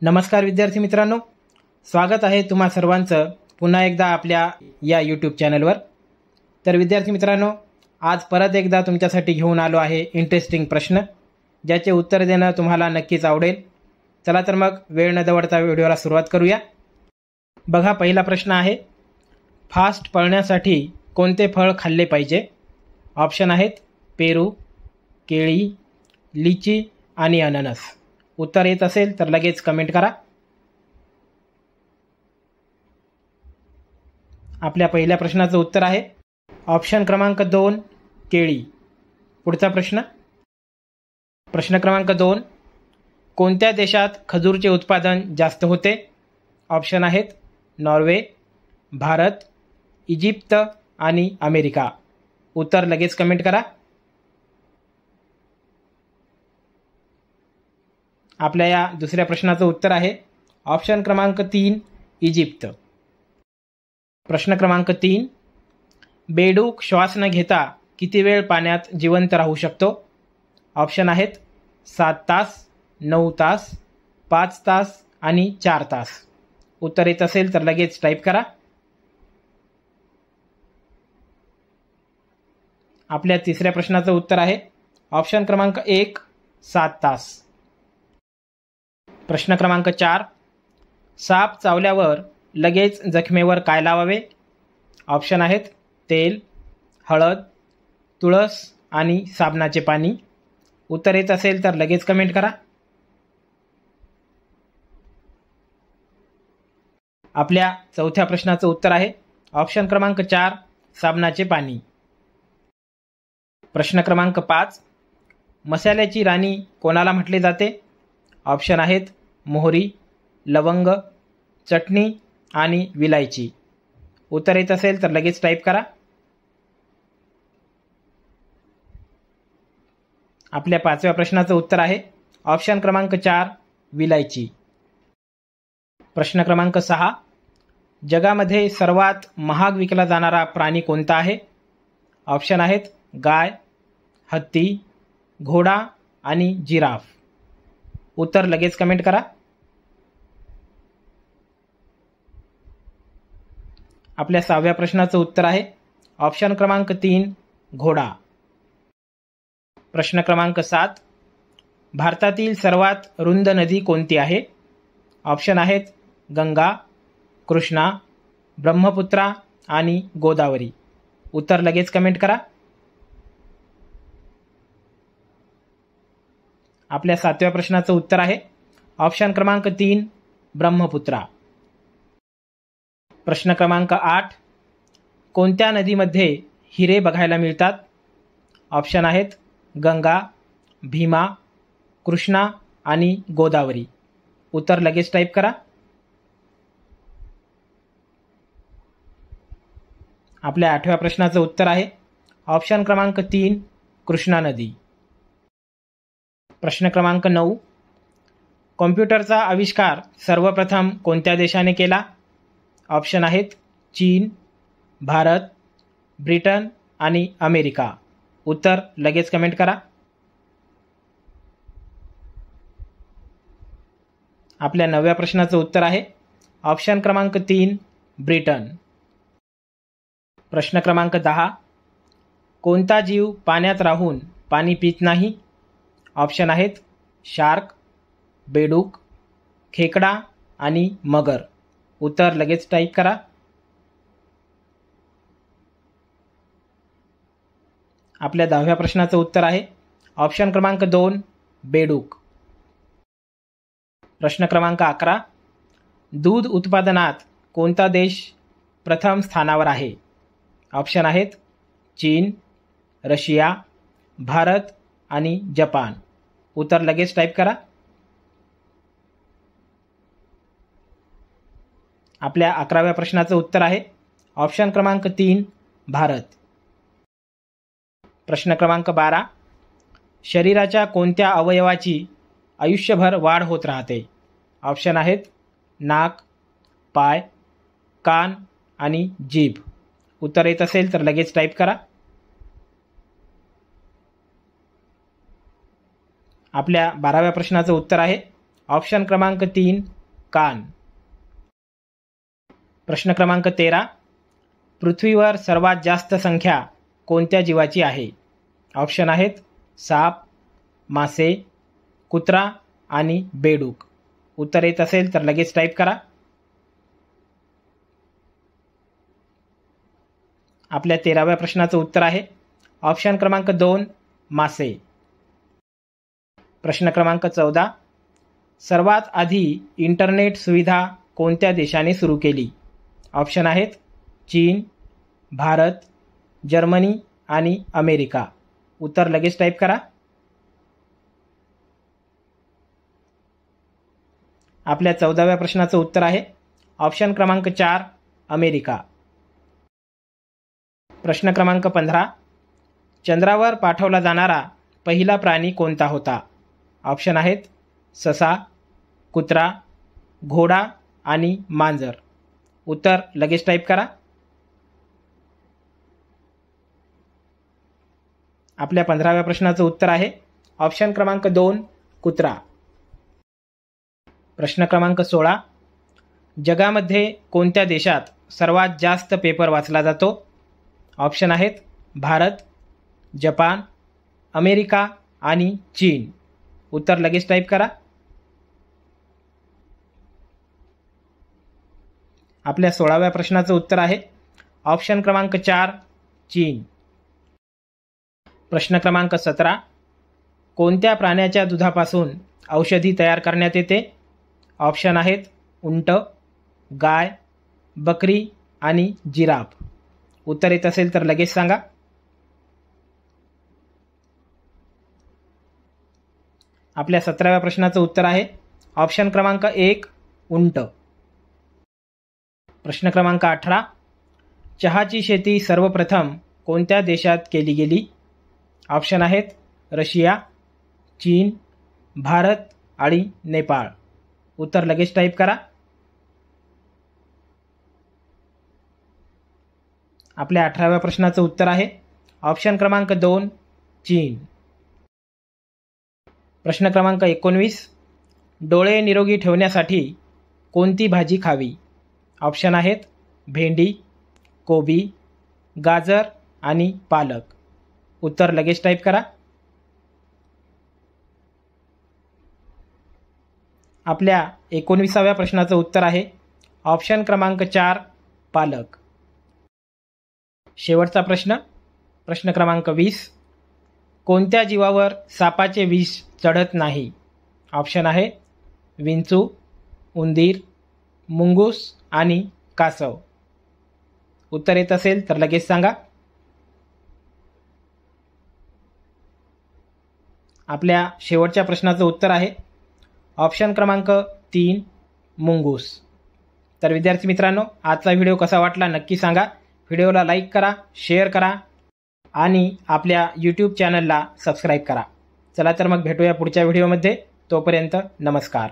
नमस्कार विद्यार्थी मित्रांनो, स्वागत आहे तुम्हा सर्वांचं पुन्हा एकदा आपल्या या यूट्यूब चॅनलवर। तर विद्यार्थी मित्रांनो, आज परत एकदा तुमच्यासाठी घेऊन आलो आहे इंटरेस्टिंग प्रश्न, ज्याचे उत्तर देणं तुम्हाला नक्कीच आवडेल। चला तर मग वेळ न दवडता व्हिडिओला सुरुवात करूया। बघा, पहिला प्रश्न आहे, फास्ट पळण्यासाठी कोणते फळ खाल्ले पाहिजे? ऑप्शन आहेत पेरू, केळी, लिची आणि अननस। उत्तर येत असेल तर लगेच कमेंट करा। आपल्या पहिल्या प्रश्नाचं उत्तर आहे ऑप्शन क्रमांक 2 केळी। पुढचा प्रश्न क्रमांक 2, कोणत्या देशात खजूरचे उत्पादन जास्त होते? ऑप्शन आहेत नॉर्वे, भारत, इजिप्त आणि अमेरिका। उत्तर लगेच कमेंट करा। आपल्या या दुसऱ्या प्रश्नाचं उत्तर आहे ऑप्शन क्रमांक 3 इजिप्त। प्रश्न क्रमांक 3, बेडूक श्वास न घेता किती वेळ पाण्यात जिवंत राहू शकतो? ऑप्शन आहेत 7 तास, 9 तास, 5 तास आणि 4 तास। उत्तर येत असेल तर लगेच टाईप करा। आपल्या तिसऱ्या प्रश्नाचं उत्तर आहे ऑप्शन क्रमांक 1 7 तास। प्रश्न क्रमांक 4, साप चावल्यावर लगेच जखमेवर काय लावावे? ऑप्शन आहेत तेल, हळद, तुळस आणि साबणाचे पाणी। उत्तर येत असेल तर लगेच कमेंट करा। आपल्या चौथ्या प्रश्नाचं उत्तर आहे ऑप्शन क्रमांक 4 साबणाचे पाणी। प्रश्न क्रमांक 5, मसाल्याची राणी कोणाला म्हटले जाते? ऑप्शन आहेत मोहरी, लवंग, चटणी आणि विलायची। उत्तर येत असेल तर लगेच टाईप करा। आपल्या पाचव्या प्रश्नाचं उत्तर आहे ऑप्शन क्रमांक 4 विलायची। प्रश्न क्रमांक 6, जगामध्ये सर्वात महाग विकला जाणारा प्राणी कोणता आहे? ऑप्शन आहेत गाय, हत्ती, घोडा आणि जिराफ। उत्तर लगेच कमेंट करा। आपल्या 6व्या प्रश्नाचं उत्तर आहे ऑप्शन क्रमांक 3 घोडा। प्रश्न क्रमांक 7, भारतातील सर्वात रुंद नदी कोणती आहे? ऑप्शन आहेत गंगा, कृष्णा, ब्रह्मपुत्रा आणि गोदावरी। उत्तर लगेच कमेंट करा। आपल्या 7व्या प्रश्नाचं उत्तर आहे ऑप्शन क्रमांक 3 ब्रह्मपुत्रा। प्रश्न क्रमांक 8, कोणत्या नदीमध्ये हिरे बघायला मिळतात? ऑप्शन आहेत गंगा, भीमा, कृष्णा आणि गोदावरी। उत्तर लगेच टाईप करा। आपल्या 8व्या प्रश्नाचं उत्तर आहे ऑप्शन क्रमांक 3 कृष्णा नदी। प्रश्न क्रमांक 9, कॉम्प्युटरचा आविष्कार सर्वप्रथम कोणत्या देशाने केला? ऑप्शन आहेत चीन, भारत, ब्रिटन आणि अमेरिका। उत्तर लगेच कमेंट करा। आपल्या 9व्या प्रश्नाचं उत्तर आहे ऑप्शन क्रमांक 3 ब्रिटन। प्रश्न क्रमांक 10, कोणता जीव पाण्यात राहून पाणी पित नाही? ऑप्शन आहेत शार्क, बेडूक, खेकडा आणि मगर। उत्तर लगेच टाईप करा। आपल्या 10व्या प्रश्नाचं उत्तर आहे ऑप्शन क्रमांक 2 बेडूक। प्रश्न क्रमांक 11, दूध उत्पादनात कोणता देश प्रथम स्थानावर आहे? ऑप्शन आहेत चीन, रशिया, भारत आणि जपान। उत्तर लगेच टाईप करा। आपल्या 11व्या प्रश्नाचं उत्तर आहे ऑप्शन क्रमांक 3 भारत। प्रश्न क्रमांक 12, शरीराच्या कोणत्या अवयवाची आयुष्यभर वाढ होत राहते? ऑप्शन आहेत नाक, पाय, कान आणि जीभ। उत्तर येत असेल तर लगेच टाईप करा। आपल्या 12व्या प्रश्नाचं उत्तर आहे ऑप्शन क्रमांक 3 कान. प्रश्न क्रमांक 13. पृथ्वीवर सर्वात जास्त संख्या कोणत्या जीवाची आहे? ऑप्शन आहेत साप, मासे, कुत्रा आणि बेडूक. उत्तर येत असेल तर लगेच टाईप करा. आपल्या 13व्या प्रश्नाचं उत्तर आहे ऑप्शन क्रमांक 2 मासे. प्रश्न क्रमांक 14. सर्वात आधी इंटरनेट सुविधा कोणत्या देशाने सुरू केली? ऑप्शन आहेत चीन, भारत, जर्मनी आणि अमेरिका. उत्तर लगेच टाईप करा. आपल्या 14व्या प्रश्नाचं उत्तर आहे ऑप्शन क्रमांक 4 अमेरिका. प्रश्न क्रमांक 15. चंद्रावर पाठवला जाणारा पहिला प्राणी कोणता होता? ऑप्शन आहेत ससा, कुत्रा, घोडा आणि मांजर. उत्तर लगेच टाईप करा. आपल्या 15व्या प्रश्नाचं उत्तर आहे ऑप्शन क्रमांक 2 कुत्रा. प्रश्न क्रमांक 16. जगामध्ये कोणत्या देशात सर्वात जास्त पेपर वाचला जातो? ऑप्शन आहेत भारत, जपान, अमेरिका आणि चीन. उत्तर लगेच टाईप करा. आपल्या 16व्या प्रश्नाचं उत्तर आहे ऑप्शन क्रमांक 4 चीन. प्रश्न क्रमांक 17. कोणत्या प्राण्याच्या दुधापासून औषधी तयार करण्यात येते? ऑप्शन आहेत उंट, गाय, बकरी आणि जिराफ. उत्तर येत असेल तर लगेच सांगा. आपल्या 17व्या प्रश्नाचं उत्तर आहे ऑप्शन क्रमांक 1 उंट. प्रश्न क्रमांक 18. चहाची शेती सर्वप्रथम कोणत्या देशात केली गेली? ऑप्शन आहेत रशिया, चीन, भारत आणि नेपाळ. उत्तर लगेच टाईप करा. आपल्या 18व्या प्रश्नाचं उत्तर आहे ऑप्शन क्रमांक 2 चीन. प्रश्न क्रमांक 19. डोळे निरोगी ठेवण्यासाठी कोणती भाजी खावी? ऑप्शन आहेत भेंडी, कोबी, गाजर आणि पालक. उत्तर लगेच टाईप करा. आपल्या 19व्या प्रश्नाचं उत्तर आहे ऑप्शन क्रमांक 4 पालक. शेवटचा प्रश्न, प्रश्न क्रमांक 20. कोणत्या जीवावर सापाचे विष चढत नाही? ऑप्शन आहे विंचू, उंदीर, मुंगूस आणि कासव. उत्तर येत असेल तर लगेच सांगा. आपल्या शेवटच्या प्रश्नाचं उत्तर आहे ऑप्शन क्रमांक 3 मुंगूस. तर विद्यार्थी मित्रांनो, आजचा व्हिडिओ कसा वाटला नक्की सांगा. व्हिडिओला लाईक करा, शेअर करा आणि आपल्या यूट्यूब चॅनलला सबस्क्राईब करा. चला तर मग भेटूया पुढच्या व्हिडिओमध्ये. तोपर्यंत नमस्कार.